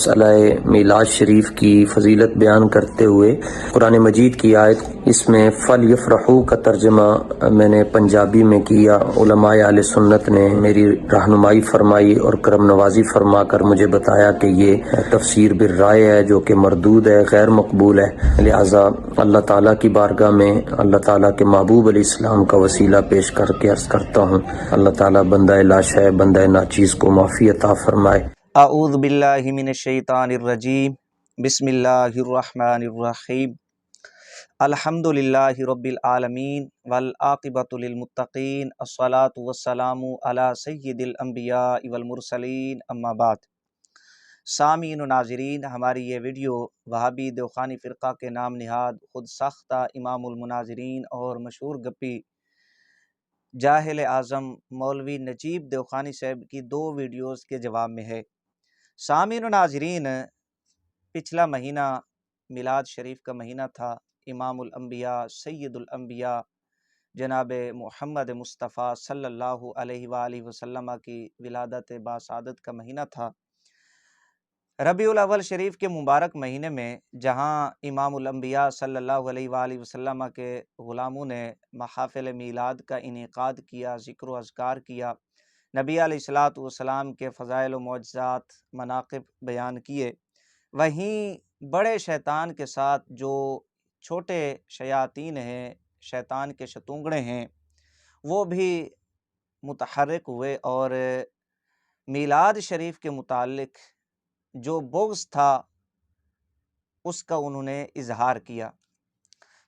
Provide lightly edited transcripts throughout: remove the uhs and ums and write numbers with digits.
مسئلہ میلاد شریف کی فضیلت بیان کرتے ہوئے قرآن مجید کی آیت، اس میں فل یفرحو کا ترجمہ میں نے پنجابی میں کیا۔ علماء اہل سنت نے میری رہنمائی فرمائی اور کرم نوازی فرما کر مجھے بتایا کہ یہ تفسیر بالرائے ہے جو کہ مردود ہے، غیر مقبول ہے، لہٰذا اللہ تعالیٰ کی بارگاہ میں اللہ تعالیٰ کے محبوب علیہ السلام کا وسیلہ پیش کر کے عرض کرتا ہوں، اللہ تعالیٰ بندہ لاشے بندہ ناچیز کو معافی عطا فرمائے۔ اعوذ باللہ من الشیطان الرجیم، بسم اللہ الرحمن الرحیم، الحمد للہ رب العالمین والعاقبۃ للمتقین، الصلاۃ والسلام علی سید الانبیاء والمرسلین، اما بعد۔ سامعین و ناظرین، ہماری یہ ویڈیو وہابی دیوخانی فرقہ کے نام نہاد خود ساختہ امام المناظرین اور مشہور گپی جاہل اعظم مولوی نجیب دیوخانی صاحب کی 2 ویڈیوز کے جواب میں ہے۔ سامعین و ناظرین، پچھلا مہینہ میلاد شریف کا مہینہ تھا، امام الانبیاء سید الانبیاء جناب محمد مصطفیٰ صلی اللہ علیہ وآلہ وسلم کی ولادت باسعادت کا مہینہ تھا۔ ربیع الاول شریف کے مبارک مہینے میں جہاں امام الانبیاء صلی اللہ علیہ وآلہ وسلم کے غلاموں نے محافل میلاد کا انعقاد کیا، ذکر و اذکار کیا، نبی علیہ الصلاۃ والسلام کے فضائل و معجزات مناقب بیان کیے، وہیں بڑے شیطان کے ساتھ جو چھوٹے شیاطین ہیں، شیطان کے شتونگڑے ہیں، وہ بھی متحرک ہوئے اور میلاد شریف کے متعلق جو بغض تھا اس کا انہوں نے اظہار کیا۔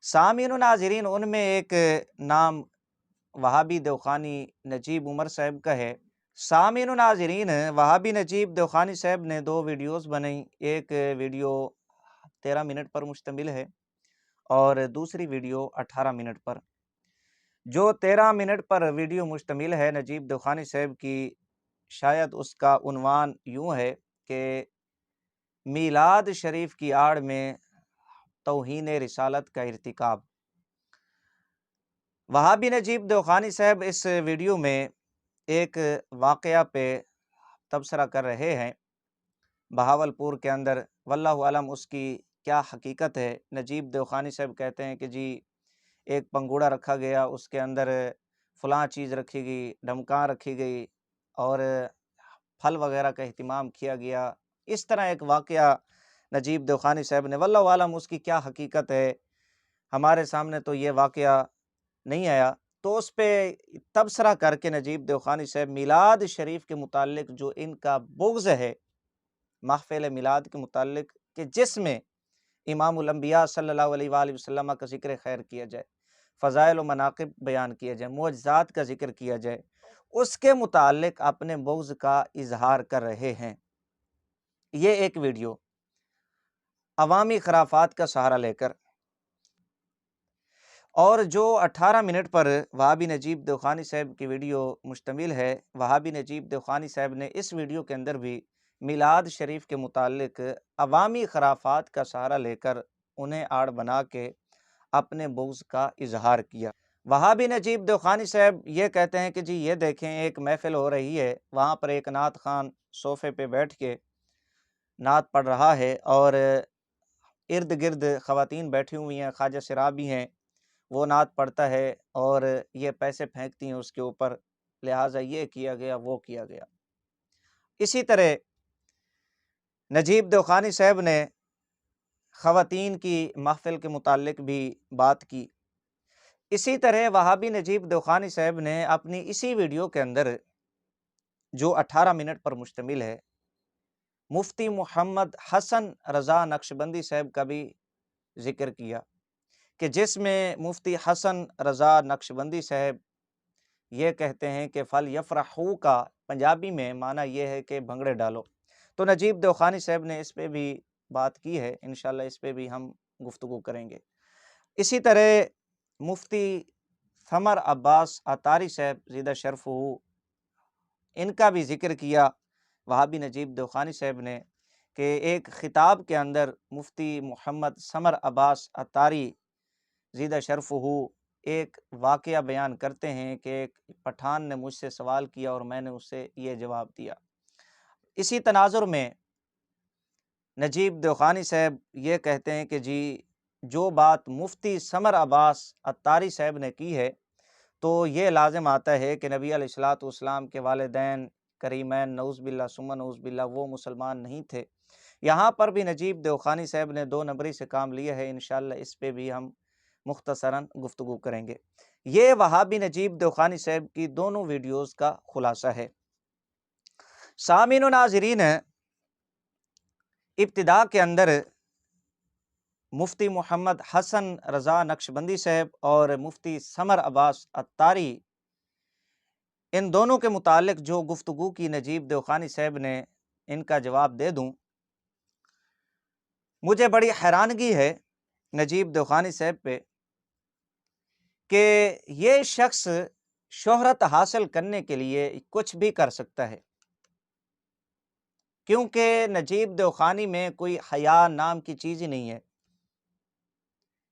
سامعین و ناظرین، ان میں ایک نام وہابی دیوخانی نجیب عمر صاحب کا ہے۔ سامعین و ناظرین، وہابی نجیب دیوخانی صاحب نے 2 ویڈیوز بنائیں، ایک ویڈیو 13 منٹ پر مشتمل ہے اور دوسری ویڈیو 18 منٹ پر۔ جو 13 منٹ پر ویڈیو مشتمل ہے نجیب دیوخانی صاحب کی، شاید اس کا عنوان یوں ہے کہ میلاد شریف کی آڑ میں توہین رسالت کا ارتکاب۔ وہابی نجیب دیوخانی صاحب اس ویڈیو میں ایک واقعہ پہ تبصرہ کر رہے ہیں بہاولپور کے اندر، واللہ علم اس کی کیا حقیقت ہے۔ نجیب دیوخانی صاحب کہتے ہیں کہ جی ایک پنگوڑا رکھا گیا، اس کے اندر فلاں چیز رکھی گئی، ڈھمکاں رکھی گئی اور پھل وغیرہ کا اہتمام کیا گیا۔ اس طرح ایک واقعہ نجیب دیوخانی صاحب نے، واللہ عالم اس کی کیا حقیقت ہے، ہمارے سامنے تو یہ واقعہ نہیں آیا، تو اس پہ تبصرہ کر کے نجیب دیوخانی صاحب میلاد شریف کے متعلق جو ان کا بغض ہے محفل میلاد کے متعلق، کہ جس میں امام الانبیاء صلی اللہ علیہ وآلہ وسلم کا ذکر خیر کیا جائے، فضائل و مناقب بیان کیا جائے، معجزات کا ذکر کیا جائے، اس کے متعلق اپنے بغض کا اظہار کر رہے ہیں۔ یہ ایک ویڈیو عوامی خرافات کا سہارا لے کر، اور جو 18 منٹ پر وہابی نجیب دیوخانی صاحب کی ویڈیو مشتمل ہے، وہابی نجیب دیوخانی صاحب نے اس ویڈیو کے اندر بھی میلاد شریف کے متعلق عوامی خرافات کا سہارا لے کر انہیں آڑ بنا کے اپنے بغض کا اظہار کیا۔ وہابی نجیب دیوخانی صاحب یہ کہتے ہیں کہ جی یہ دیکھیں، ایک محفل ہو رہی ہے، وہاں پر ایک نعت خان صوفے پہ بیٹھ کے نعت پڑھ رہا ہے اور ارد گرد خواتین بیٹھی ہوئی ہیں، خواجہ سرابی ہیں، وہ نعت پڑھتا ہے اور یہ پیسے پھینکتی ہیں اس کے اوپر، لہٰذا یہ کیا گیا، وہ کیا گیا۔ اسی طرح نجیب دیوخانی صاحب نے خواتین کی محفل کے متعلق بھی بات کی۔ اسی طرح وہابی نجیب دیوخانی صاحب نے اپنی اسی ویڈیو کے اندر جو 18 منٹ پر مشتمل ہے، مفتی محمد حسن رضا نقشبندی صاحب کا بھی ذکر کیا، کہ جس میں مفتی حسن رضا نقشبندی صاحب یہ کہتے ہیں کہ فل یفرحو کا پنجابی میں معنی یہ ہے کہ بھنگڑے ڈالو۔ تو نجیب دیوخانی صاحب نے اس پہ بھی بات کی ہے، انشاءاللہ اس پہ بھی ہم گفتگو کریں گے۔ اسی طرح مفتی ثمر عباس عطاری صاحب زیدہ شرف ہو، ان کا بھی ذکر کیا وہابی نجیب دیوخانی صاحب نے، کہ ایک خطاب کے اندر مفتی محمد ثمر عباس عطاری زیدہ شرف ہو ایک واقعہ بیان کرتے ہیں کہ ایک پٹھان نے مجھ سے سوال کیا اور میں نے اس سے یہ جواب دیا۔ اسی تناظر میں نجیب دیوخانی صاحب یہ کہتے ہیں کہ جی جو بات مفتی سمر عباس عطاری صاحب نے کی ہے تو یہ لازم آتا ہے کہ نبی علیہ الصلوۃ والسلام کے والدین کریمین نعوذ باللہ ثم نعوذ باللہ وہ مسلمان نہیں تھے۔ یہاں پر بھی نجیب دیوخانی صاحب نے 2 نمبری سے کام لیا ہے، انشاءاللہ اس پہ بھی ہم مختصراً گفتگو کریں گے۔ یہ وہابی نجیب دیوخانی صاحب کی دونوں ویڈیوز کا خلاصہ ہے۔ سامعین و ناظرین، ابتدا کے اندر مفتی محمد حسن رضا نقشبندی صاحب اور مفتی سمر عباس عطاری، ان دونوں کے متعلق جو گفتگو کی نجیب دیوخانی صاحب نے، ان کا جواب دے دوں۔ مجھے بڑی حیرانگی ہے نجیب دیوخانی صاحب پہ کہ یہ شخص شہرت حاصل کرنے کے لیے کچھ بھی کر سکتا ہے، کیونکہ نجیب دیوخانی میں کوئی حیا نام کی چیز ہی نہیں ہے۔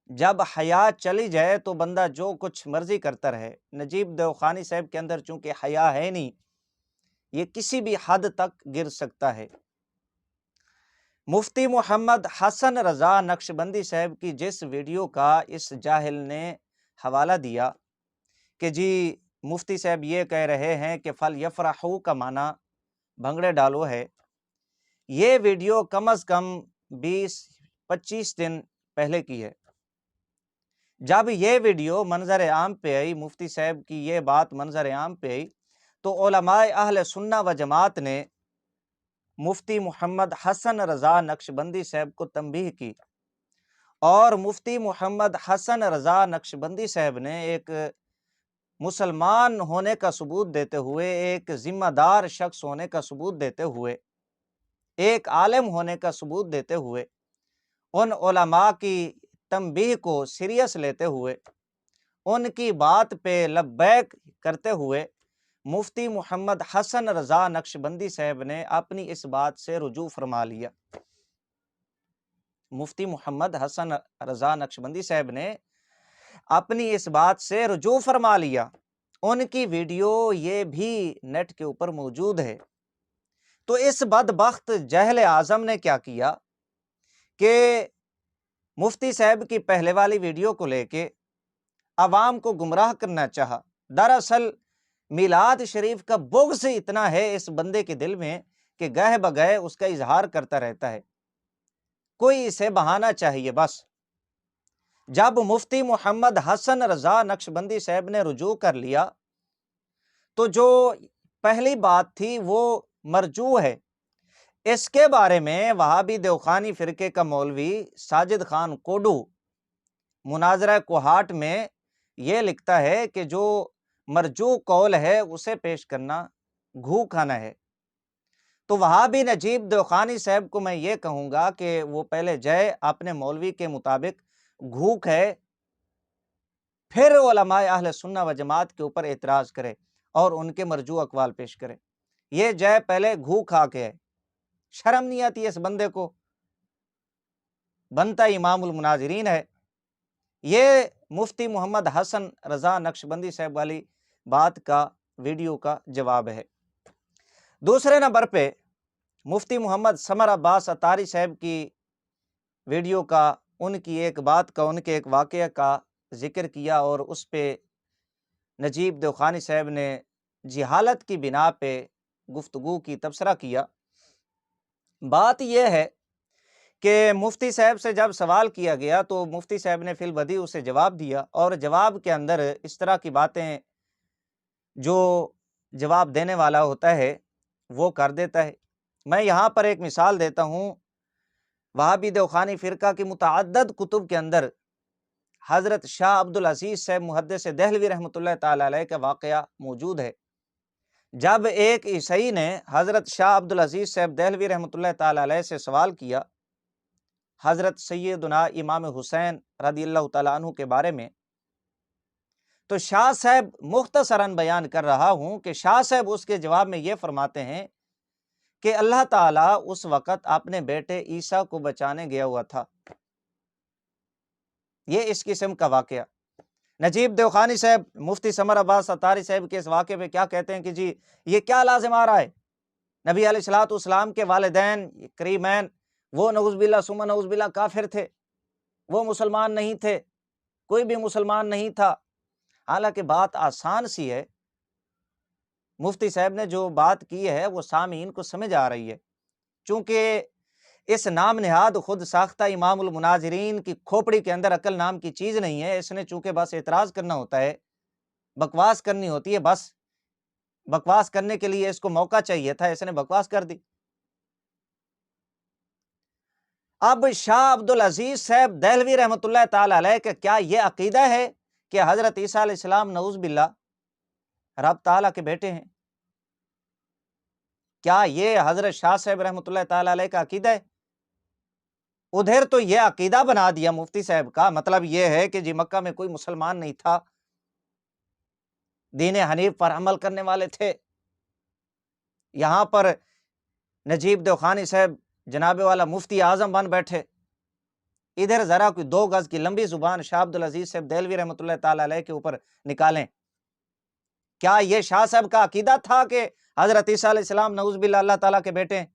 جب حیا چلی جائے تو بندہ جو کچھ مرضی کرتا رہے۔ نجیب دیوخانی صاحب کے اندر چونکہ حیا ہے نہیں، یہ کسی بھی حد تک گر سکتا ہے۔ مفتی محمد حسن رضا نقشبندی صاحب کی جس ویڈیو کا اس جاہل نے حوالہ دیا کہ جی مفتی صاحب یہ کہہ رہے ہیں کہ فل یفرحو کا معنی بھنگڑے ڈالو ہے، یہ ویڈیو کم از کم 20-25 دن پہلے کی ہے۔ جب یہ ویڈیو منظر عام پہ آئی، مفتی صاحب کی یہ بات منظر عام پہ آئی، تو علماء اہل سنہ و جماعت نے مفتی محمد حسن رضا نقشبندی صاحب کو تنبیہ کی، اور مفتی محمد حسن رضا نقشبندی صاحب نے ایک مسلمان ہونے کا ثبوت دیتے ہوئے، ایک ذمہ دار شخص ہونے کا ثبوت دیتے ہوئے، ایک عالم ہونے کا ثبوت دیتے ہوئے، ان علماء کی تنبیہ کو سیریس لیتے ہوئے، ان کی بات پہ لبیک کرتے ہوئے، مفتی محمد حسن رضا نقشبندی صاحب نے اپنی اس بات سے رجوع فرما لیا۔ مفتی محمد حسن رضا نقشبندی صاحب نے اپنی اس بات سے رجوع فرما لیا۔ ان کی ویڈیو یہ بھی نیٹ کے اوپر موجود ہے۔ تو اس بدبخت جاہل اعظم نے کیا کیا کہ مفتی صاحب کی پہلے والی ویڈیو کو لے کے عوام کو گمراہ کرنا چاہا۔ دراصل میلاد شریف کا بغض اتنا ہے اس بندے کے دل میں کہ گاہے بگاہے اس کا اظہار کرتا رہتا ہے، کوئی اسے بہانا چاہیے بس۔ جب مفتی محمد حسن رضا نقشبندی صاحب نے رجوع کر لیا تو جو پہلی بات تھی وہ مرجوع ہے۔ اس کے بارے میں وہابی دیوخانی فرقے کا مولوی ساجد خان کوڈو مناظرہ کوہاٹ میں یہ لکھتا ہے کہ جو مرجوع قول ہے اسے پیش کرنا گھو کھانا ہے۔ تو وہابی نجیب دیوخانی صاحب کو میں یہ کہوں گا کہ وہ پہلے جائے اپنے مولوی کے مطابق گھو کھائے، پھر علماء اہل سنہ و جماعت کے اوپر اعتراض کرے اور ان کے مرجوع اقوال پیش کرے۔ یہ جائے پہلے گھو کھا کے ہے۔ شرم نہیں آتی اس بندے کو؟ بنتا امام المناظرین ہے۔ یہ مفتی محمد حسن رضا نقشبندی صاحب والی بات کا ویڈیو کا جواب ہے۔ دوسرے نمبر پہ مفتی محمد سمر عباس عطاری صاحب کی ویڈیو کا، ان کی ایک بات کا، ان کے ایک واقعہ کا ذکر کیا، اور اس پہ نجیب دیوخانی صاحب نے جہالت کی بنا پہ گفتگو کی، تبصرہ کیا۔ بات یہ ہے کہ مفتی صاحب سے جب سوال کیا گیا تو مفتی صاحب نے فی البدیہہ اسے جواب دیا، اور جواب کے اندر اس طرح کی باتیں جو جواب دینے والا ہوتا ہے وہ کر دیتا ہے۔ میں یہاں پر ایک مثال دیتا ہوں۔ وہابی دیوخانی فرقہ کی متعدد کتب کے اندر حضرت شاہ عبدالعزیز صاحب محدث دہلوی رحمۃ اللہ تعالی علیہ کا واقعہ موجود ہے۔ جب ایک عیسائی نے حضرت شاہ عبدالعزیز صاحب دہلوی رحمۃ اللہ تعالی علیہ سے سوال کیا حضرت سیدنا امام حسین رضی اللہ تعالیٰ عنہ کے بارے میں، تو شاہ صاحب مختصراً بیان کر رہا ہوں کہ شاہ صاحب اس کے جواب میں یہ فرماتے ہیں کہ اللہ تعالیٰ اس وقت اپنے بیٹے عیسیٰ کو بچانے گیا ہوا تھا۔ یہ اس قسم کا واقعہ۔ نجیب دیوخانی صاحب مفتی سمر عباس عطاری صاحب کے اس واقعے پہ کیا کہتے ہیں کہ جی یہ کیا لازم آ رہا ہے؟ نبی علیہ الصلوۃ والسلام کے والدین کریمین وہ نعوذ باللہ ثم نعوذ باللہ کافر تھے، وہ مسلمان نہیں تھے، کوئی بھی مسلمان نہیں تھا۔ حالانکہ بات آسان سی ہے، مفتی صاحب نے جو بات کی ہے وہ سامعین کو سمجھ آ رہی ہے، چونکہ اس نام نہاد خود ساختہ امام المناظرین کی کھوپڑی کے اندر عقل نام کی چیز نہیں ہے۔ اس نے چونکہ بس اعتراض کرنا ہوتا ہے، بکواس کرنی ہوتی ہے، بس بکواس کرنے کے لیے اس کو موقع چاہیے تھا، اس نے بکواس کر دی۔ اب شاہ عبدالعزیز صاحب دہلوی رحمۃ اللہ تعالی علیہ کا کیا یہ عقیدہ ہے کہ حضرت عیسیٰ علیہ السلام نعوذ باللہ رب تعالیٰ کے بیٹے ہیں؟ کیا یہ حضرت شاہ صاحب رحمۃ اللہ تعالی علیہ کا عقیدہ ہے؟ ادھر تو یہ عقیدہ بنا دیا مفتی صاحب کا، مطلب یہ ہے کہ جی مکہ میں کوئی مسلمان نہیں تھا، دین حنیف پر عمل کرنے والے تھے۔ یہاں پر نجیب دیوخانی صاحب جناب والا مفتی اعظم بن بیٹھے، ادھر ذرا کوئی 2 گز کی لمبی زبان شاہ عبدالعزیز صاحب دہلوی رحمۃ اللہ تعالی علیہ کے اوپر نکالیں۔ کیا یہ شاہ صاحب کا عقیدہ تھا کہ حضرت عیسیٰ علیہ السلام نعوذ باللہ اللہ تعالیٰ کے بیٹے ہیں؟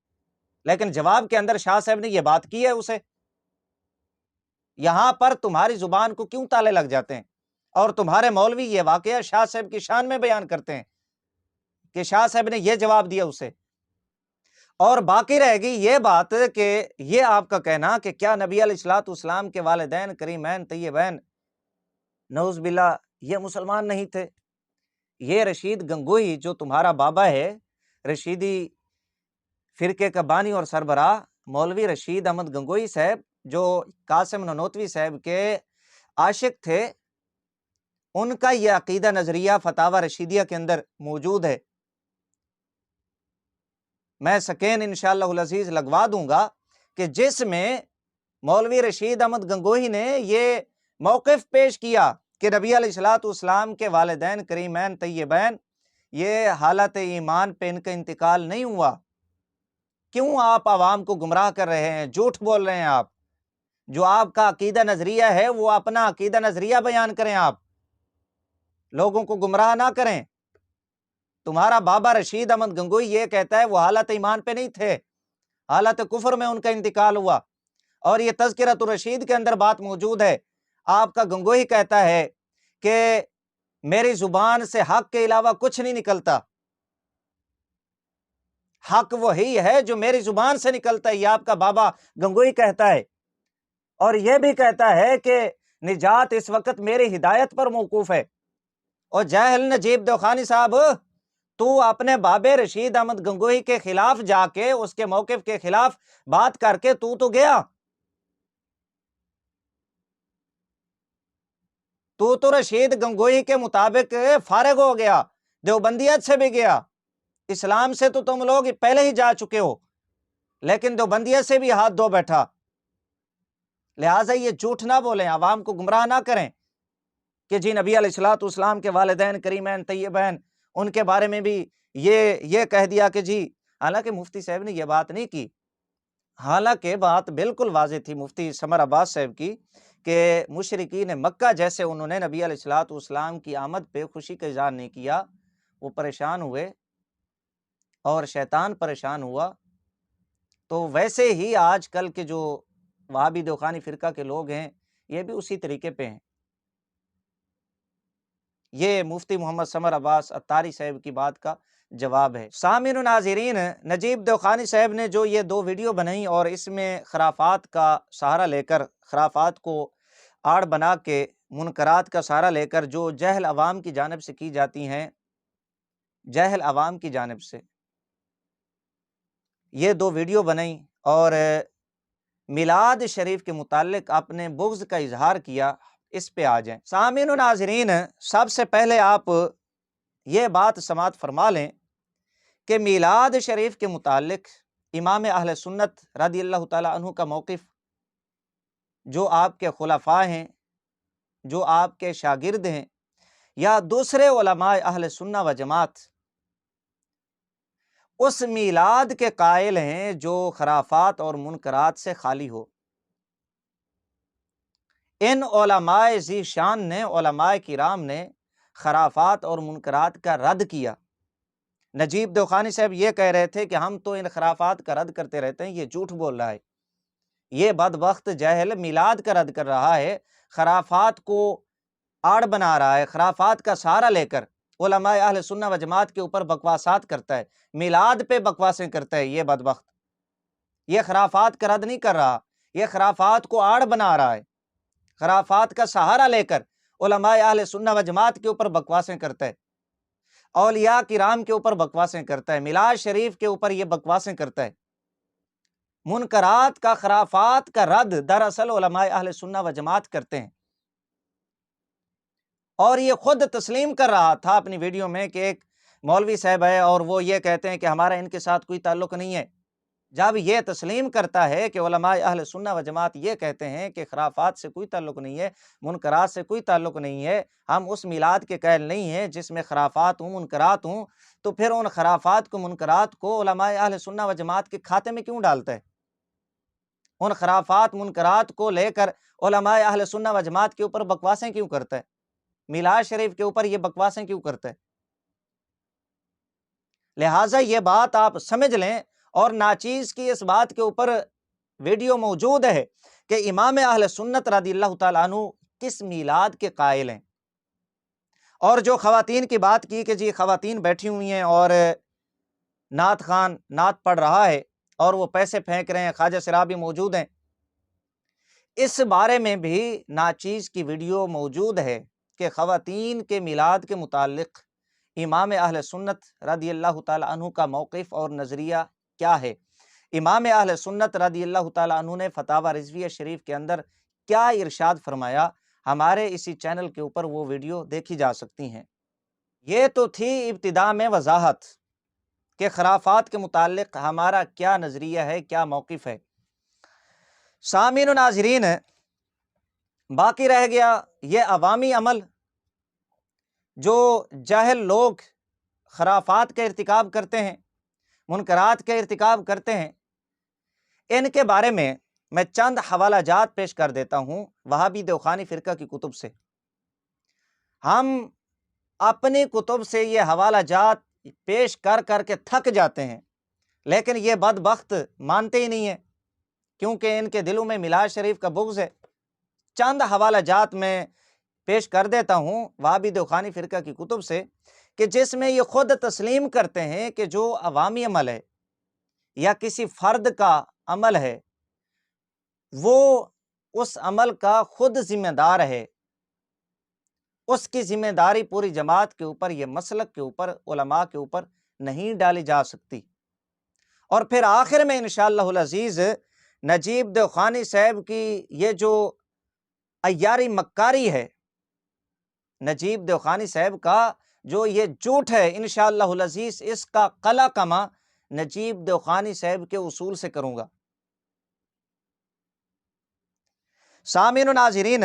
لیکن جواب کے اندر شاہ صاحب نے یہ بات کی ہے اسے۔ یہاں پر تمہاری زبان کو کیوں تالے لگ جاتے ہیں؟ اور تمہارے مولوی یہ واقعہ شاہ صاحب کی شان میں بیان کرتے ہیں کہ شاہ صاحب نے یہ جواب دیا اسے، اور باقی رہے گی یہ بات کہ یہ آپ کا کہنا کہ کیا نبی علیہ الصلوۃ والسلام کے والدین کریمین طیبین نعوذ باللہ یہ مسلمان نہیں تھے؟ یہ رشید گنگوہی جو تمہارا بابا ہے، رشیدی فرقے کا بانی اور سربراہ مولوی رشید احمد گنگوہی صاحب، جو قاسم ننوتوی صاحب کے عاشق تھے، ان کا یہ عقیدہ نظریہ فتاوی رشیدیہ کے اندر موجود ہے۔ میں سکین انشاءاللہ العزیز لگوا دوں گا کہ جس میں مولوی رشید احمد گنگوہی نے یہ موقف پیش کیا کہ نبی علیہ الصلوۃ والسلام کے والدین کریمین طیبین یہ حالت ایمان پہ ان کا انتقال نہیں ہوا۔ کیوں آپ عوام کو گمراہ کر رہے ہیں؟ جھوٹ بول رہے ہیں آپ۔ جو آپ کا عقیدہ نظریہ ہے وہ اپنا عقیدہ نظریہ بیان کریں، آپ لوگوں کو گمراہ نہ کریں۔ تمہارا بابا رشید احمد گنگوہی یہ کہتا ہے وہ حالت ایمان پہ نہیں تھے، حالت کفر میں ان کا انتقال ہوا، اور یہ تذکرۃ الرشید کے اندر بات موجود ہے۔ آپ کا گنگوہی کہتا ہے کہ میری زبان سے حق کے علاوہ کچھ نہیں نکلتا، حق وہی ہے جو میری زبان سے نکلتا ہے، یہ آپ کا بابا گنگوہی کہتا ہے۔ اور یہ بھی کہتا ہے کہ نجات اس وقت میری ہدایت پر موقوف ہے۔ اور جاہل نجیب دیوخانی صاحب، تو اپنے بابے رشید احمد گنگوہی کے خلاف جا کے اس کے موقف کے خلاف بات کر کے تو گیا، تو رشید گنگوہی کے مطابق فارغ ہو گیا، دیوبندیت سے بھی گیا۔ اسلام سے تو تم لوگ پہلے ہی جا چکے ہو، لیکن دیوبندیت سے بھی ہاتھ دھو بیٹھا۔ لہٰذا یہ جھوٹ نہ بولیں، عوام کو گمراہ نہ کریں کہ جی نبی علیہ الصلوۃ والسلام کے والدین کریمین طیبین ان کے بارے میں بھی یہ کہہ دیا کہ جی، حالانکہ مفتی صاحب نے یہ بات نہیں کی۔ حالانکہ بات بالکل واضح تھی مفتی سمر عباس صاحب کی کہ مشرکین مکہ جیسے انہوں نے نبی علیہ الصلوۃ والسلام کی آمد پہ خوشی کا اظہار نہیں کیا، وہ پریشان ہوئے اور شیطان پریشان ہوا۔ تو ویسے ہی آج کل کے جو وہابی دیوخانی فرقہ کے لوگ ہیں یہ بھی اسی طریقے پہ ہیں۔ یہ مفتی محمد سمر عباس اتاری صاحب کی بات کا جواب ہے۔ سامعین و ناظرین، نجیب دیوخانی صاحب نے جو یہ 2 ویڈیو بنائی اور اس میں خرافات کا سہارا لے کر، خرافات کو آڑ بنا کے، منکرات کا سہارا لے کر جو جہل عوام کی جانب سے کی جاتی ہیں، جہل عوام کی جانب سے یہ 2 ویڈیو بنائی اور میلاد شریف کے متعلق اپنے بغض کا اظہار کیا، اس پہ آ جائیں۔ سامعین و ناظرین، سب سے پہلے آپ یہ بات سماعت فرما لیں کہ میلاد شریف کے متعلق امام اہل سنت رضی اللہ تعالیٰ عنہ کا موقف، جو آپ کے خلفاء ہیں، جو آپ کے شاگرد ہیں، یا دوسرے علماء اہل سنہ و جماعت اس میلاد کے قائل ہیں جو خرافات اور منکرات سے خالی ہو۔ ان علماء ذی شان نے، علماء کرام نے خرافات اور منکرات کا رد کیا۔ نجیب دیوخانی صاحب یہ کہہ رہے تھے کہ ہم تو ان خرافات کا رد کرتے رہتے ہیں، یہ جھوٹ بول رہا ہے، یہ بدبخت جاہل میلاد کا رد کر رہا ہے، خرافات کو آڑ بنا رہا ہے، خرافات کا سہارا لے کر علماء اہل سنہ و جماعت کے اوپر بکواسات کرتا ہے، میلاد پہ بکواسیں کرتا ہے۔ یہ بدبخت یہ خرافات کا رد نہیں کر رہا، یہ خرافات کو آڑ بنا رہا ہے، خرافات کا سہارا لے کر علماء اہل سنہ و جماعت کے اوپر بکواسیں کرتا ہے، اولیاء کرام کے اوپر بکواسیں کرتا ہے، میلاد شریف کے اوپر یہ بکواسیں کرتا ہے۔ منکرات کا، خرافات کا رد دراصل علماء اہل سنہ و جماعت کرتے ہیں، اور یہ خود تسلیم کر رہا تھا اپنی ویڈیو میں کہ ایک مولوی صاحب ہے اور وہ یہ کہتے ہیں کہ ہمارا ان کے ساتھ کوئی تعلق نہیں ہے۔ جب یہ تسلیم کرتا ہے کہ علماء اہل سنہ و جماعت یہ کہتے ہیں کہ خرافات سے کوئی تعلق نہیں ہے، منکرات سے کوئی تعلق نہیں ہے، ہم اس میلاد کے قائل نہیں ہیں جس میں خرافات ہوں، منکرات ہوں، تو پھر ان خرافات کو، منکرات کو علماء اہل سنہ و جماعت کے کھاتے میں کیوں ڈالتا ہے؟ ان خرافات، منکرات کو لے کر علماء اہل سنہ و جماعت کے اوپر بکواسیں کیوں کرتا ہے؟ میلاد شریف کے اوپر یہ بکواسیں کیوں کرتا ہے؟ لہٰذا یہ بات آپ سمجھ لیں، اور ناچیز کی اس بات کے اوپر ویڈیو موجود ہے کہ امام اہل سنت رضی اللہ تعالیٰ عنہ کس میلاد کے قائل ہیں۔ اور جو خواتین کی بات کی کہ جی خواتین بیٹھی ہوئی ہیں اور نعت خان نعت پڑھ رہا ہے اور وہ پیسے پھینک رہے ہیں، خواجہ سرابی موجود ہیں، اس بارے میں بھی ناچیز کی ویڈیو موجود ہے کہ خواتین کے میلاد کے متعلق امام اہل سنت رضی اللہ تعالیٰ عنہ کا موقف اور نظریہ کیا ہے۔ امام اہل سنت رضی اللہ تعالیٰ عنہ نے فتاوی رضویہ شریف کے اندر کیا ارشاد فرمایا، ہمارے اسی چینل کے اوپر وہ ویڈیو دیکھی جا سکتی ہیں۔ یہ تو تھی ابتدا میں وضاحت کہ خرافات کے متعلق ہمارا کیا نظریہ ہے، کیا موقف ہے۔ سامعین و ناظرین، باقی رہ گیا یہ عوامی عمل جو جاہل لوگ خرافات کا ارتکاب کرتے ہیں، منکرات کا ارتکاب کرتے ہیں۔ ان کے بارے میں چند حوالہ جات پیش کر دیتا ہوں وہابی دیوخانی فرقہ کی کتب سے۔ ہم اپنی کتب سے یہ حوالہ جات پیش کر کر کے تھک جاتے ہیں، لیکن یہ بدبخت مانتے ہی نہیں ہیں، کیونکہ ان کے دلوں میں میلاد شریف کا بغض ہے۔ چند حوالہ جات میں پیش کر دیتا ہوں وہابی دیوخانی فرقہ کی کتب سے کہ جس میں یہ خود تسلیم کرتے ہیں کہ جو عوامی عمل ہے یا کسی فرد کا عمل ہے، وہ اس عمل کا خود ذمہ دار ہے، اس کی ذمہ داری پوری جماعت کے اوپر، یہ مسلک کے اوپر، علماء کے اوپر نہیں ڈالی جا سکتی۔ اور پھر آخر میں انشاءاللہ العزیز نجیب دیوخانی صاحب کی یہ جو عیاری مکاری ہے، نجیب دیوخانی صاحب کا جو یہ جھوٹ ہے، انشاءاللہ العزیز اس کا قلع کما نجیب دیوخانی صاحب کے اصول سے کروں گا۔ سامعین و ناظرین،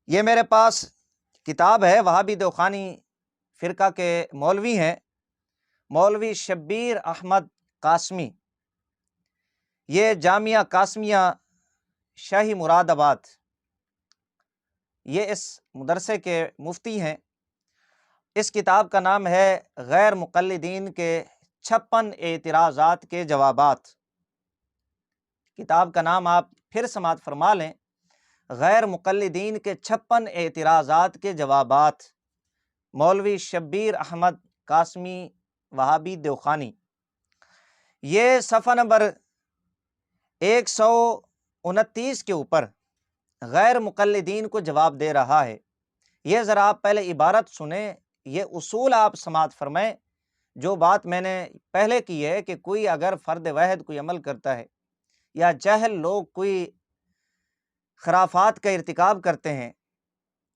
یہ میرے پاس کتاب ہے، وہابی دیوخانی فرقہ کے مولوی ہیں، مولوی شبیر احمد قاسمی، یہ جامعہ قاسمیہ شاہی مراد آباد، یہ اس مدرسے کے مفتی ہیں۔ اس کتاب کا نام ہے غیر مقلدین کے 56 اعتراضات کے جوابات۔ کتاب کا نام آپ پھر سماعت فرما لیں، غیر مقلدین کے 56 اعتراضات کے جوابات، مولوی شبیر احمد قاسمی وہابی دیوخانی۔ یہ صفحہ نمبر 129 کے اوپر غیر مقلدین کو جواب دے رہا ہے۔ یہ ذرا آپ پہلے عبارت سنیں، یہ اصول آپ سماعت فرمائیں۔ جو بات میں نے پہلے کی ہے کہ کوئی اگر فرد واحد کوئی عمل کرتا ہے یا جاہل لوگ کوئی خرافات کا ارتکاب کرتے ہیں،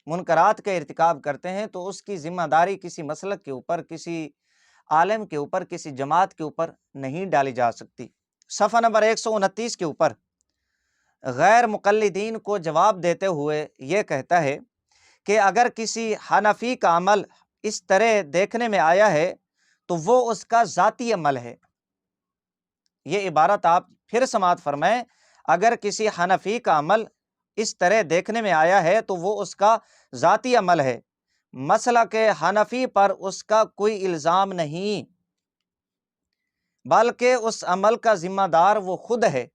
منکرات کا ارتکاب کرتے ہیں، تو اس کی ذمہ داری کسی مسلک کے اوپر، کسی عالم کے اوپر، کسی جماعت کے اوپر نہیں ڈالی جا سکتی۔ صفحہ نمبر 129 کے اوپر غیر مقلدین کو جواب دیتے ہوئے یہ کہتا ہے کہ اگر کسی حنفی کا عمل اس طرح دیکھنے میں آیا ہے تو وہ اس کا ذاتی عمل ہے۔ یہ عبارت آپ پھر سماعت فرمائیں، اگر کسی حنفی کا عمل اس طرح دیکھنے میں آیا ہے تو وہ اس کا ذاتی عمل ہے، مسلک حنفی پر اس کا کوئی الزام نہیں۔ بلکہ اس عمل کا ذمہ دار وہ خود ہے۔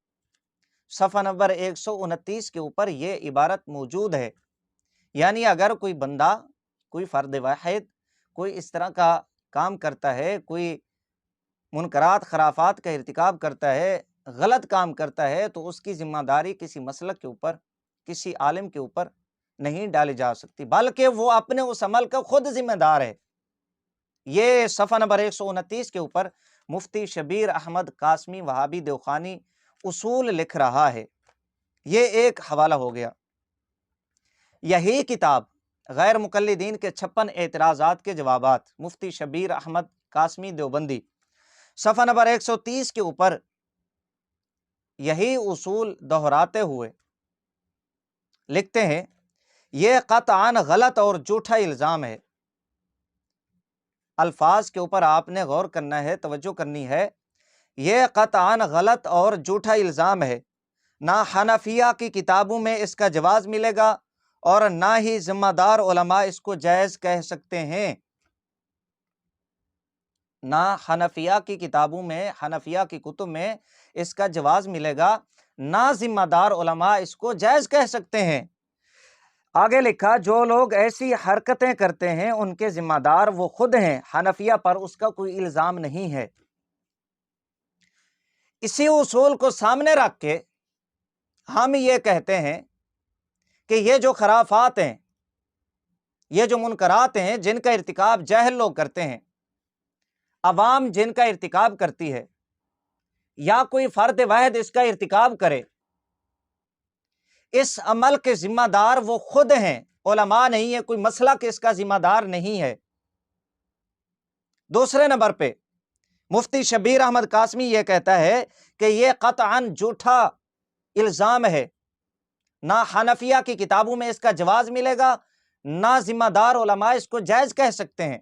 صفحہ نمبر 129 کے اوپر یہ عبارت موجود ہے۔ یعنی اگر کوئی بندہ، کوئی فرد واحد کوئی اس طرح کا کام کرتا ہے، کوئی منکرات خرافات کا ارتکاب کرتا ہے، غلط کام کرتا ہے، تو اس کی ذمہ داری کسی مسلک کے اوپر، کسی عالم کے اوپر نہیں ڈالی جا سکتی، بلکہ وہ اپنے اس عمل کا خود ذمہ دار ہے۔ یہ صفحہ نمبر 129 کے اوپر مفتی شبیر احمد قاسمی وہابی دیوخانی اصول لکھ رہا ہے۔ یہ ایک حوالہ ہو گیا۔ یہی کتاب غیر مقلدین کے 56 اعتراضات کے جوابات، مفتی شبیر احمد قاسمی دیوبندی، صفحہ نمبر 130 کے اوپر یہی اصول دہراتے ہوئے لکھتے ہیں، یہ قطعاً غلط اور جھوٹا الزام ہے۔ الفاظ کے اوپر آپ نے غور کرنا ہے، توجہ کرنی ہے۔ یہ قطعاً غلط اور جھوٹا الزام ہے، نہ حنفیہ کی کتابوں میں اس کا جواز ملے گا اور نہ ہی ذمہ دار علماء اس کو جائز کہہ سکتے ہیں۔ نہ حنفیہ کی کتابوں میں، حنفیہ کی کتب میں اس کا جواز ملے گا، نہ ذمہ دار علماء اس کو جائز کہہ سکتے ہیں۔ آگے لکھا، جو لوگ ایسی حرکتیں کرتے ہیں ان کے ذمہ دار وہ خود ہیں، حنفیہ پر اس کا کوئی الزام نہیں ہے۔ اسی اصول کو سامنے رکھ کے ہم یہ کہتے ہیں کہ یہ جو خرافات ہیں، یہ جو منکرات ہیں جن کا ارتکاب جاہل لوگ کرتے ہیں، عوام جن کا ارتکاب کرتی ہے، یا کوئی فرد واحد اس کا ارتکاب کرے، اس عمل کے ذمہ دار وہ خود ہیں، علماء نہیں ہے، کوئی مسلک اس کا ذمہ دار نہیں ہے۔ دوسرے نمبر پہ مفتی شبیر احمد قاسمی یہ کہتا ہے کہ یہ قطعاً جھوٹا الزام ہے، نہ حنفیہ کی کتابوں میں اس کا جواز ملے گا، نہ ذمہ دار علماء اس کو جائز کہہ سکتے ہیں۔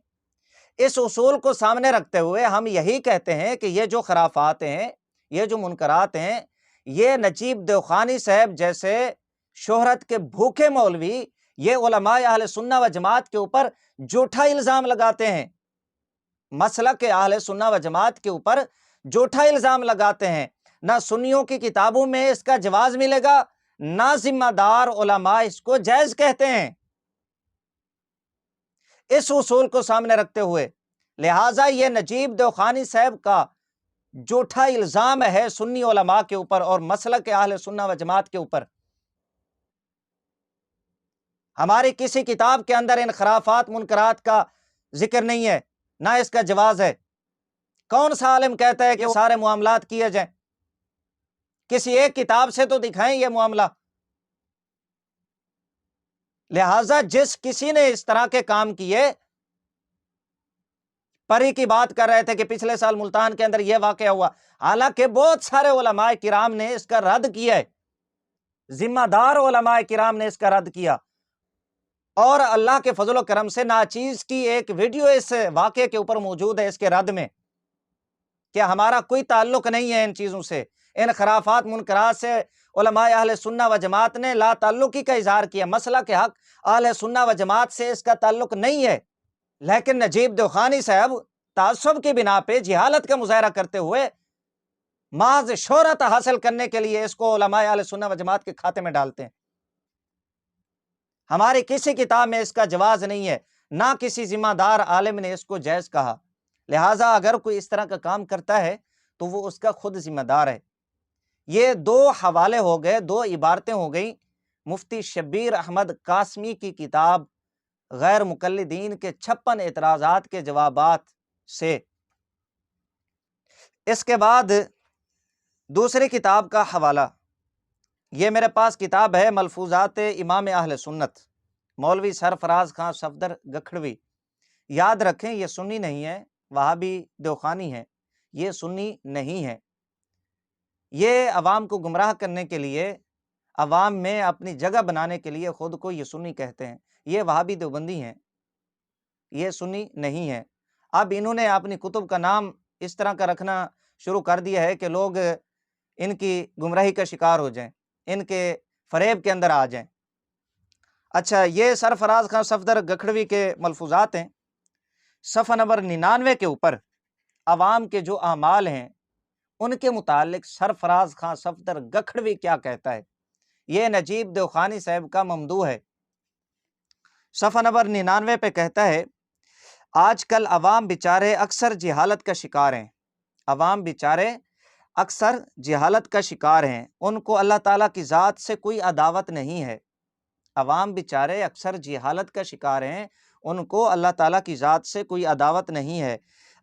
اس اصول کو سامنے رکھتے ہوئے ہم یہی کہتے ہیں کہ یہ جو خرافات ہیں، یہ جو منکرات ہیں، یہ نجیب دیوخانی صاحب جیسے شہرت کے بھوکے مولوی یہ علماء اہل سنہ و جماعت کے اوپر جھوٹا الزام لگاتے ہیں، مسلک اہل سنہ و جماعت کے اوپر جھوٹا الزام لگاتے ہیں۔ نہ سنیوں کی کتابوں میں اس کا جواز ملے گا، نہ ذمہ دار علماء اس کو جائز کہتے ہیں۔ اس اصول کو سامنے رکھتے ہوئے لہٰذا یہ نجیب دیوخانی صاحب کا جھوٹا الزام ہے سنی علماء کے اوپر اور مسلک اہل سنہ و جماعت کے اوپر۔ ہماری کسی کتاب کے اندر ان خرافات منکرات کا ذکر نہیں ہے، نہ اس کا جواز ہے۔ کون سا عالم کہتا ہے کہ سارے معاملات کیے جائیں؟ کسی ایک کتاب سے تو دکھائیں یہ معاملہ۔ لہٰذا جس کسی نے اس طرح کے کام کیے، پری کی بات کر رہے تھے کہ پچھلے سال ملتان کے اندر یہ واقعہ ہوا، حالانکہ بہت سارے علماء کرام نے اس کا رد کیا ہے، ذمہ دار علماء کرام نے اس کا رد کیا، اور اللہ کے فضل و کرم سے ناچیز کی ایک ویڈیو اس واقعے کے اوپر موجود ہے، اس کے رد میں، کہ ہمارا کوئی تعلق نہیں ہے ان چیزوں سے، ان خرافات منکرات سے علماء اہل سنہ و جماعت نے لا تعلقی کا اظہار کیا، مسئلہ کے حق اہل سنہ و جماعت سے اس کا تعلق نہیں ہے۔ لیکن نجیب دیوخانی صاحب تعصب کی بنا پہ جہالت کا مظاہرہ کرتے ہوئے محض شہرت حاصل کرنے کے لیے اس کو علماء اہل سنہ و جماعت کے کھاتے میں ڈالتے ہیں۔ ہماری کسی کتاب میں اس کا جواز نہیں ہے، نہ کسی ذمہ دار عالم نے اس کو جائز کہا۔ لہٰذا اگر کوئی اس طرح کا کام کرتا ہے تو وہ اس کا خود ذمہ دار ہے۔ یہ دو حوالے ہو گئے، دو عبارتیں ہو گئیں مفتی شبیر احمد قاسمی کی کتاب غیر مقلدین کے 56 اعتراضات کے جوابات سے۔ اس کے بعد دوسری کتاب کا حوالہ، یہ میرے پاس کتاب ہے ملفوظات امام اہل سنت، مولوی سرفراز خان صفدر گکھڑوی۔ یاد رکھیں یہ سنی نہیں ہے، وہابی دیوخانی ہے، یہ سنی نہیں ہے۔ یہ عوام کو گمراہ کرنے کے لیے، عوام میں اپنی جگہ بنانے کے لیے خود کو یہ سنی کہتے ہیں، یہ وہابی دیوبندی ہیں، یہ سنی نہیں ہے۔ اب انہوں نے اپنی کتب کا نام اس طرح کا رکھنا شروع کر دیا ہے کہ لوگ ان کی گمراہی کا شکار ہو جائیں، ان کے فریب کے اندر آ جائیں۔ اچھا، یہ سرفراز خان صفدر گکھڑوی کے ملفوظات ہیں۔ صفحہ نمبر 99 کے اوپر عوام کے جو اعمال ہیں ان کے متعلق سرفراز خان صفدر گکھڑوی کیا کہتا ہے، یہ نجیب دیوخانی صاحب کا ممدوح ہے۔ صفحہ نمبر 99 پہ کہتا ہے، آج کل عوام بیچارے اکثر جہالت کا شکار ہیں، عوام بیچارے اکثر جہالت کا شکار ہیں، ان کو اللہ تعالیٰ کی ذات سے کوئی عداوت نہیں ہے۔ عوام بیچارے اکثر جہالت کا شکار ہیں، ان کو اللہ تعالیٰ کی ذات سے کوئی عداوت نہیں ہے۔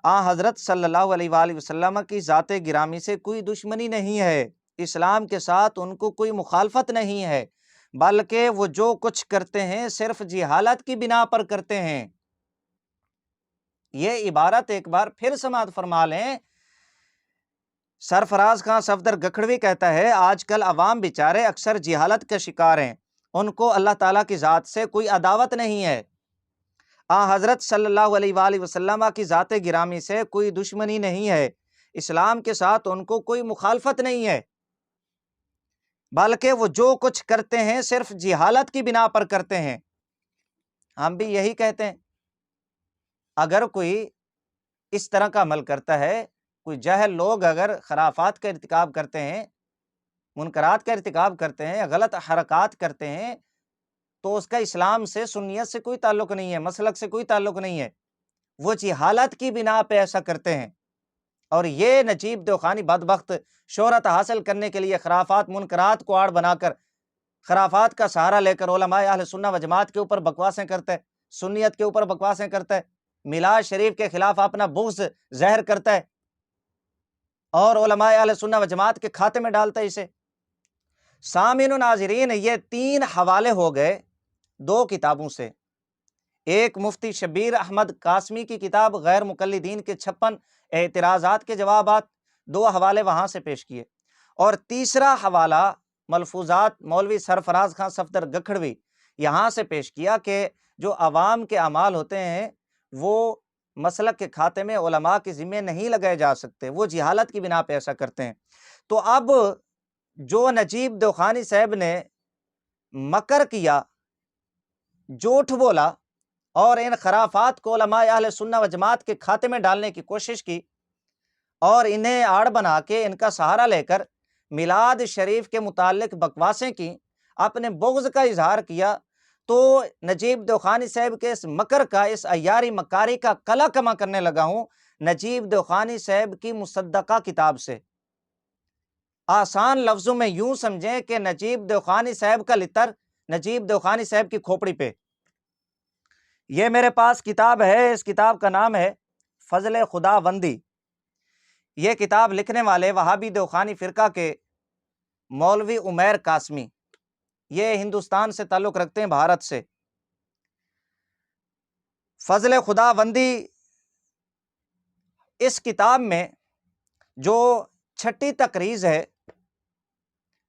حضرت صلی اللہ علیہ وآلہ وسلم کی ذات گرامی سے کوئی دشمنی نہیں ہے، اسلام کے ساتھ ان کو کوئی مخالفت نہیں ہے، بلکہ وہ جو کچھ کرتے ہیں صرف جہالت کی بنا پر کرتے ہیں۔ یہ عبارت ایک بار پھر سماعت فرما لیں۔ سرفراز خان صفدر گکھڑوی کہتا ہے، آج کل عوام بیچارے اکثر جہالت کے شکار ہیں، ان کو اللہ تعالیٰ کی ذات سے کوئی عداوت نہیں ہے، حضرت صلی اللہ علیہ وآلہ وسلم کی ذات گرامی سے کوئی دشمنی نہیں ہے، اسلام کے ساتھ ان کو کوئی مخالفت نہیں ہے، بلکہ وہ جو کچھ کرتے ہیں صرف جہالت کی بنا پر کرتے ہیں۔ ہم بھی یہی کہتے ہیں، اگر کوئی اس طرح کا عمل کرتا ہے، کوئی جاہل لوگ اگر خرافات کا ارتکاب کرتے ہیں، منکرات کا ارتکاب کرتے ہیں، غلط حرکات کرتے ہیں، تو اس کا اسلام سے، سنیت سے کوئی تعلق نہیں ہے، مسلک سے کوئی تعلق نہیں ہے، وہ جہالت کی بنا پہ ایسا کرتے ہیں۔ اور یہ نجیب دیوخانی بدبخت شہرت حاصل کرنے کے لیے خرافات منکرات کو آڑ بنا کر، خرافات کا سہارا لے کر علماء اہل سنہ و جماعت کے اوپر بکواسیں کرتا ہے، سنیت کے اوپر بکواسیں کرتا ہے، میلاد شریف کے خلاف اپنا بغض ظاہر کرتا ہے اور علماء اہل سنہ و جماعت کے کھاتے میں ڈالتا ہے اسے۔ سامعین و ناظرین، یہ 3 حوالے ہو گئے 2 کتابوں سے، ایک مفتی شبیر احمد قاسمی کی کتاب غیر مقلدین کے 56 اعتراضات کے جوابات، 2 حوالے وہاں سے پیش کیے، اور تیسرا حوالہ ملفوظات مولوی سرفراز خان صفدر گکھڑوی یہاں سے پیش کیا کہ جو عوام کے اعمال ہوتے ہیں وہ مسلک کے کھاتے میں علماء کے ذمہ نہیں لگائے جا سکتے، وہ جہالت کی بنا پہ ایسا کرتے ہیں۔ تو اب جو نجیب دیوخانی صاحب نے مکر کیا، جھوٹ بولا اور ان خرافات کو علماء اہل سنہ و جماعت کے کھاتے میں ڈالنے کی کوشش کی اور انہیں آڑ بنا کے ان کا سہارا لے کر میلاد شریف کے متعلق بکواسیں کی، اپنے بغض کا اظہار کیا، تو نجیب دیوخانی صاحب کے اس مکر کا، اس عیاری مکاری کا قلع کما کرنے لگا ہوں نجیب دیوخانی صاحب کی مصدقہ کتاب سے۔ آسان لفظوں میں یوں سمجھیں کہ نجیب دیوخانی صاحب کا لطر نجیب دیوخانی صاحب کی کھوپڑی پہ۔ یہ میرے پاس کتاب ہے، اس کتاب کا نام ہے فضل خداوندی۔ یہ کتاب لکھنے والے وہابی دیوخانی فرقہ کے مولوی عمیر قاسمی، یہ ہندوستان سے تعلق رکھتے ہیں، بھارت سے۔ فضل خداوندی، اس کتاب میں جو 6ٹھی تقریض ہے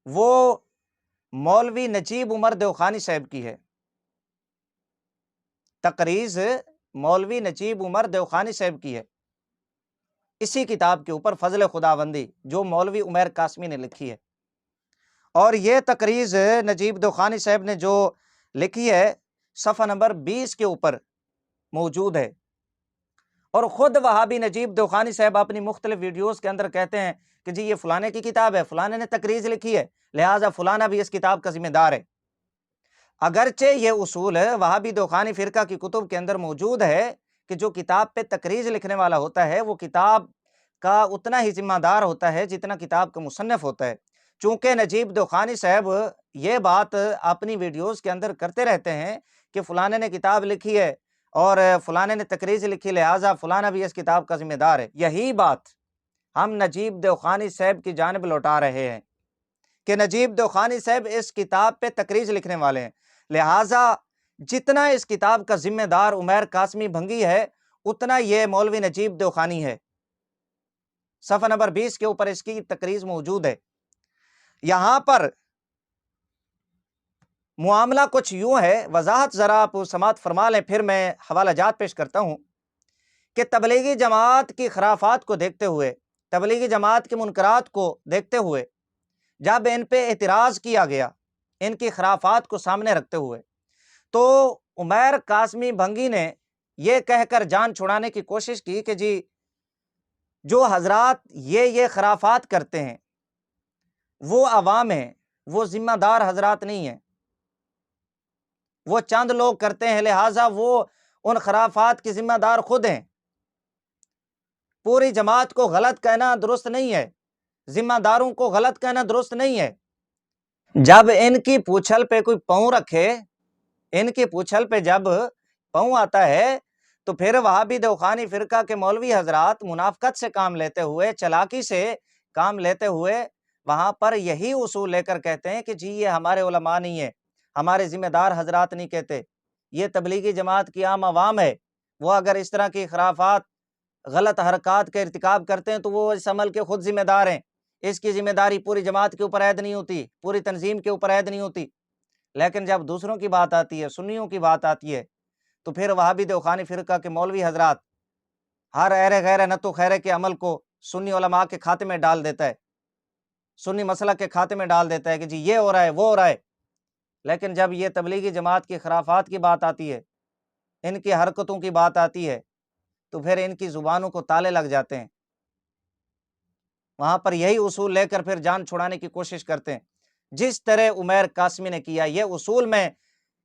وہ مولوی نجیب عمر دیوخانی صاحب کی ہے۔ تقریض مولوی نجیب عمر دیوخانی صاحب کی ہے، اسی کتاب کے اوپر فضل خداوندی جو مولوی عمیر قاسمی نے لکھی ہے۔ اور یہ تقریض نجیب دیوخانی صاحب نے جو لکھی ہے صفحہ نمبر 20 کے اوپر موجود ہے، اور خود وہابی نجیب دیوخانی صاحب اپنی مختلف ویڈیوز کے اندر کہتے ہیں کہ جی یہ فلانے کی کتاب ہے، فلانے نے تقریض لکھی ہے، لہٰذا فلانا بھی اس کتاب کا ذمہ دار ہے۔ اگرچہ یہ اصول وہابی دیوخانی فرقہ کی کتب کے اندر موجود ہے کہ جو کتاب پہ تقریض لکھنے والا ہوتا ہے وہ کتاب کا اتنا ہی ذمہ دار ہوتا ہے جتنا کتاب کا مصنف ہوتا ہے۔ چونکہ نجیب دیوخانی صاحب یہ بات اپنی ویڈیوز کے اندر کرتے رہتے ہیں کہ فلانے نے کتاب لکھی ہے اور فلانے نے تقریض لکھی، لہٰذا فلانا بھی اس کتاب کا ذمہ دار ہے، یہی بات ہم نجیب دیوخانی صاحب کی جانب لوٹا رہے ہیں کہ نجیب دیوخانی صاحب اس کتاب پہ تقریض لکھنے والے ہیں، لہٰذا جتنا اس کتاب کا ذمہ دار عمیر قاسمی بھنگی ہے اتنا یہ مولوی نجیب دیوخانی ہے۔ صفحہ نمبر 20 کے اوپر اس کی تقریض موجود ہے۔ یہاں پر معاملہ کچھ یوں ہے، وضاحت ذرا آپ سماعت فرما لیں، پھر میں حوالہ جات پیش کرتا ہوں کہ تبلیغی جماعت کی خرافات کو دیکھتے ہوئے، تبلیغی جماعت کے منکرات کو دیکھتے ہوئے جب ان پہ اعتراض کیا گیا، ان کی خرافات کو سامنے رکھتے ہوئے، تو عمیر قاسمی بھنگی نے یہ کہہ کر جان چھڑانے کی کوشش کی کہ جی جو حضرات یہ خرافات کرتے ہیں وہ عوام ہیں، وہ ذمہ دار حضرات نہیں ہیں، وہ چند لوگ کرتے ہیں، لہٰذا وہ ان خرافات کی ذمہ دار خود ہیں۔ پوری جماعت کو غلط کہنا درست نہیں ہے، ذمہ داروں کو غلط کہنا درست نہیں ہے۔ جب ان کی پوچھل پہ کوئی پاؤں رکھے، ان کی پوچھل پہ جب پاؤں آتا ہے تو پھر وہابی دوخانی فرقہ کے مولوی حضرات منافقت سے کام لیتے ہوئے، چلاکی سے کام لیتے ہوئے وہاں پر یہی اصول لے کر کہتے ہیں کہ جی یہ ہمارے علماء نہیں ہے، ہمارے ذمہ دار حضرات نہیں کہتے، یہ تبلیغی جماعت کی عام عوام ہے، وہ اگر اس طرح کی خرافات غلط حرکات کا ارتکاب کرتے ہیں تو وہ اس عمل کے خود ذمہ دار ہیں، اس کی ذمہ داری پوری جماعت کے اوپر عائد نہیں ہوتی، پوری تنظیم کے اوپر عائد نہیں ہوتی۔ لیکن جب دوسروں کی بات آتی ہے، سنیوں کی بات آتی ہے، تو پھر وہابی دوخانی فرقہ کے مولوی حضرات ہر ایرے غیر نتو خیرے کے عمل کو سنی علماء کے کھاتے میں ڈال دیتا ہے، سنی مسئلہ کے کھاتے میں ڈال دیتا ہے کہ جی یہ ہو رہا ہے، وہ ہو رہا ہے۔ لیکن جب یہ تبلیغی جماعت کی خرافات کی بات آتی ہے، ان کی حرکتوں کی بات آتی ہے، تو پھر ان کی زبانوں کو تالے لگ جاتے ہیں، وہاں پر یہی اصول لے کر پھر جان چھڑانے کی کوشش کرتے ہیں، جس طرح عمیر قاسمی نے کیا۔ یہ اصول میں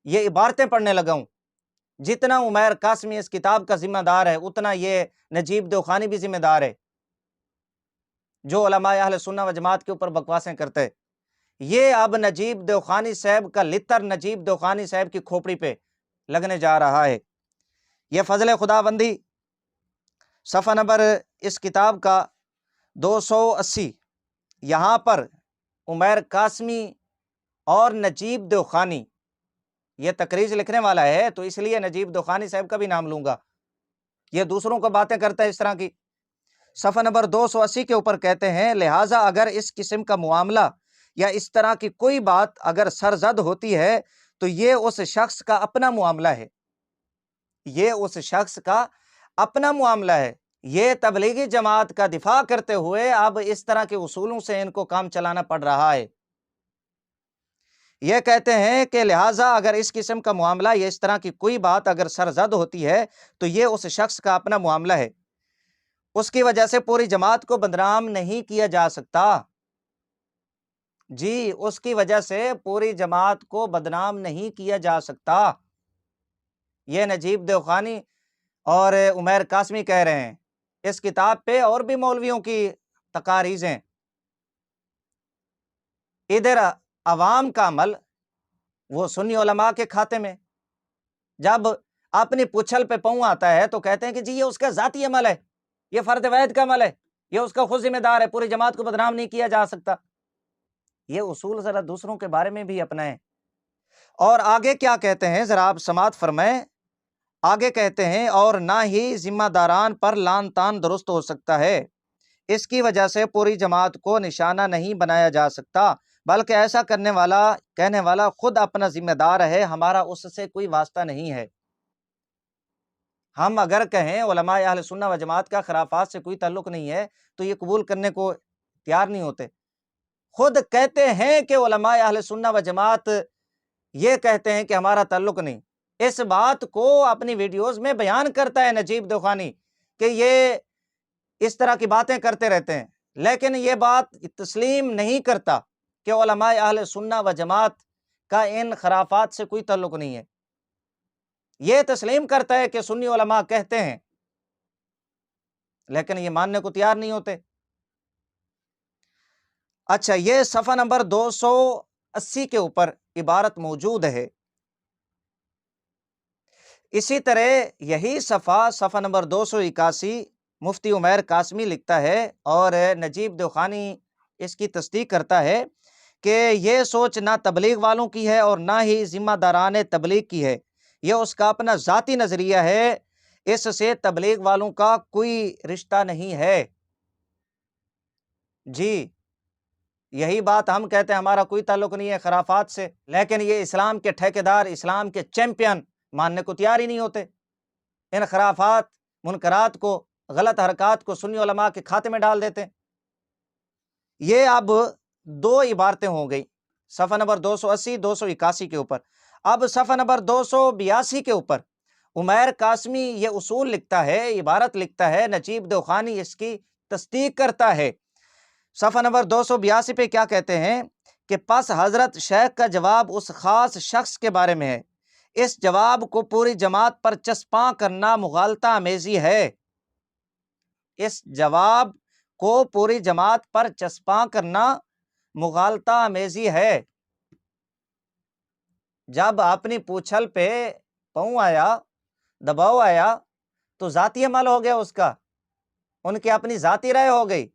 یہ عبارتیں پڑھنے لگا ہوں، جتنا عمیر قاسمی اس کتاب کا ذمہ دار ہے اتنا یہ نجیب دوخانی بھی ذمہ دار ہے، جو علماء اہل سنہ و جماعت کے اوپر بکواسیں کرتے۔ یہ اب نجیب دوخانی صاحب کا لتر نجیب دوخانی صاحب کی کھوپڑی پہ لگنے جا رہا ہے۔ یہ فضل خداوندی صفحہ نمبر اس کتاب کا 280، یہاں پر عمیر قاسمی اور نجیب دوخانی، یہ تقریض لکھنے والا ہے تو اس لیے نجیب دوخانی صاحب کا بھی نام لوں گا، یہ دوسروں کو باتیں کرتا ہے اس طرح کی۔ صفحہ نمبر 280 کے اوپر کہتے ہیں، لہٰذا اگر اس قسم کا معاملہ یا اس طرح کی کوئی بات اگر سرزد ہوتی ہے تو یہ اس شخص کا اپنا معاملہ ہے، یہ اس شخص کا اپنا معاملہ ہے۔ یہ تبلیغی جماعت کا دفاع کرتے ہوئے اب اس طرح کے اصولوں سے ان کو کام چلانا پڑ رہا ہے۔ یہ کہتے ہیں کہ لہٰذا اگر اس قسم کا معاملہ یا اس طرح کی کوئی بات اگر سرزد ہوتی ہے تو یہ اس شخص کا اپنا معاملہ ہے، اس کی وجہ سے پوری جماعت کو بدنام نہیں کیا جا سکتا۔ جی، اس کی وجہ سے پوری جماعت کو بدنام نہیں کیا جا سکتا، یہ نجیب دوخانی اور عمیر قاسمی کہہ رہے ہیں۔ اس کتاب پہ اور بھی مولویوں کی تقاریض ہیں۔ ادھر عوام کا عمل وہ سنی علماء کے کھاتے میں، جب اپنی پوچھل پہ پاؤں آتا ہے تو کہتے ہیں کہ جی یہ اس کا ذاتی عمل ہے، یہ فرد واحد کا عمل ہے، یہ اس کا خود ذمہ دار ہے، پوری جماعت کو بدنام نہیں کیا جا سکتا۔ یہ اصول ذرا دوسروں کے بارے میں بھی اپنائیں۔ اور آگے کیا کہتے ہیں ذرا آپ سماعت فرمائیں، آگے کہتے ہیں، اور نہ ہی ذمہ داران پر لان تان درست ہو سکتا ہے، اس کی وجہ سے پوری جماعت کو نشانہ نہیں بنایا جا سکتا، بلکہ ایسا کہنے والا خود اپنا ذمہ دار ہے، ہمارا اس سے کوئی واسطہ نہیں ہے۔ ہم اگر کہیں علماء اہل سنہ و جماعت کا خرافات سے کوئی تعلق نہیں ہے تو یہ قبول کرنے کو تیار نہیں ہوتے۔ خود کہتے ہیں کہ علماء اہل سنہ و جماعت یہ کہتے ہیں کہ ہمارا تعلق نہیں، اس بات کو اپنی ویڈیوز میں بیان کرتا ہے نجیب دوخانی کہ یہ اس طرح کی باتیں کرتے رہتے ہیں، لیکن یہ بات تسلیم نہیں کرتا کہ علماء اہل سنہ و جماعت کا ان خرافات سے کوئی تعلق نہیں ہے۔ یہ تسلیم کرتا ہے کہ سنی علماء کہتے ہیں، لیکن یہ ماننے کو تیار نہیں ہوتے۔ اچھا، یہ صفحہ نمبر 280 کے اوپر عبارت موجود ہے۔ اسی طرح یہی صفحہ نمبر 281 مفتی عمیر قاسمی لکھتا ہے اور نجیب دوخانی اس کی تصدیق کرتا ہے کہ یہ سوچ نہ تبلیغ والوں کی ہے اور نہ ہی ذمہ داران تبلیغ کی ہے، یہ اس کا اپنا ذاتی نظریہ ہے، اس سے تبلیغ والوں کا کوئی رشتہ نہیں ہے۔ جی، یہی بات ہم کہتے ہیں، ہمارا کوئی تعلق نہیں ہے خرافات سے، لیکن یہ اسلام کے ٹھیکیدار، اسلام کے چیمپئن ماننے کو تیار ہی نہیں ہوتے، ان خرافات، منکرات کو، غلط حرکات کو سنی علماء کے کھاتے میں ڈال دیتے ہیں۔ یہ اب دو عبارتیں ہو گئی، صفحہ نمبر 280 281 کے اوپر۔ اب صفحہ نمبر 282 کے اوپر عمیر قاسمی یہ اصول لکھتا ہے، عبارت لکھتا ہے، نجیب دوخانی اس کی تصدیق کرتا ہے۔ صفحہ نمبر 282 پہ کیا کہتے ہیں کہ پس حضرت شیخ کا جواب اس خاص شخص کے بارے میں ہے، اس جواب کو پوری جماعت پر چسپاں کرنا مغالطہ آمیزی ہے۔ اس جواب کو پوری جماعت پر چسپاں کرنا مغالطہ آمیزی ہے۔ جب اپنی پوچھل پہ پاؤں آیا، دباؤ آیا، تو ذاتی عمل ہو گیا اس کا، ان کی اپنی ذاتی رائے ہو گئی۔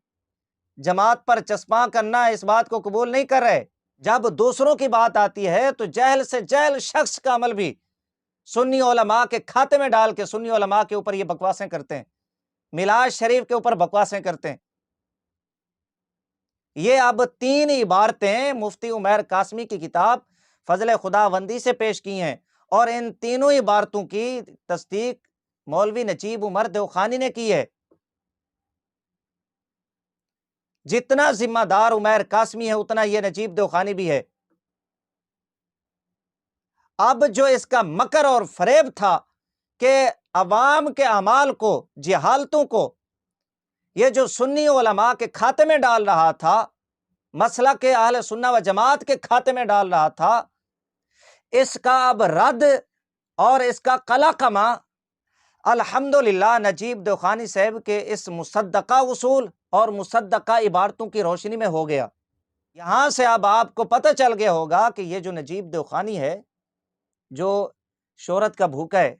جماعت پر چسپاں کرنا اس بات کو قبول نہیں کر رہے۔ جب دوسروں کی بات آتی ہے تو جہل سے جہل شخص کا عمل بھی سنی علماء کے کھاتے میں ڈال کے سنی علماء کے اوپر یہ بکواسیں کرتے ہیں، میلاد شریف کے اوپر بکواسیں کرتے ہیں۔ یہ اب 3 عبارتیں مفتی عمیر قاسمی کی کتاب فضل خداوندی سے پیش کی ہیں، اور ان تینوں عبارتوں کی تصدیق مولوی نجیب عمر دیوخانی نے کی ہے۔ جتنا ذمہ دار عمیر قاسمی ہے اتنا یہ نجیب دیوخانی بھی ہے۔ اب جو اس کا مکر اور فریب تھا کہ عوام کے اعمال کو، جہالتوں کو یہ جو سنی علماء کے کھاتے میں ڈال رہا تھا، مسلک اہل سنہ و جماعت کے کھاتے میں ڈال رہا تھا، اس کا اب رد اور اس کا قلع کما الحمدللہ نجیب دیوخانی صاحب کے اس مصدقہ اصول اور مصدقہ عبارتوں کی روشنی میں ہو گیا۔ یہاں سے اب آپ کو پتہ چل گیا ہوگا کہ یہ جو نجیب دیوخانی ہے، جو شہرت کا بھوکا ہے،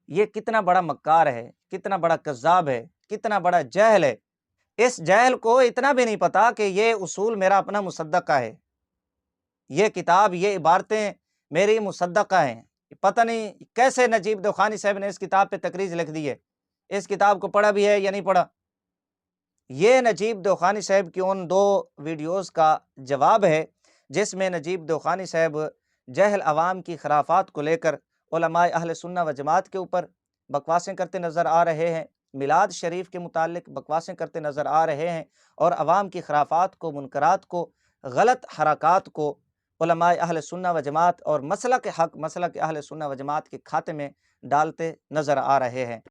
یہ کتنا بڑا مکار ہے، کتنا بڑا کذاب ہے، کتنا بڑا جاہل ہے۔ اس جاہل کو اتنا بھی نہیں پتا کہ یہ اصول میرا اپنا مصدقہ ہے، یہ کتاب، یہ عبارتیں میری مصدقہ ہیں۔ پتہ نہیں کیسے نجیب دیوخانی صاحب نے اس کتاب پہ تقریض لکھ دی ہے، اس کتاب کو پڑھا بھی ہے یا نہیں پڑھا۔ یہ نجیب دیوخانی صاحب کی ان 2 ویڈیوز کا جواب ہے جس میں نجیب دیوخانی صاحب جہل عوام کی خرافات کو لے کر علماء اہل سنہ و جماعت کے اوپر بکواسیں کرتے نظر آ رہے ہیں، میلاد شریف کے متعلق بکواسیں کرتے نظر آ رہے ہیں، اور عوام کی خرافات کو، منکرات کو، غلط حرکات کو علماء اہل سنہ و جماعت اور مسلک حق، مسلک اہل سنہ و جماعت کے کھاتے میں ڈالتے نظر آ رہے ہیں۔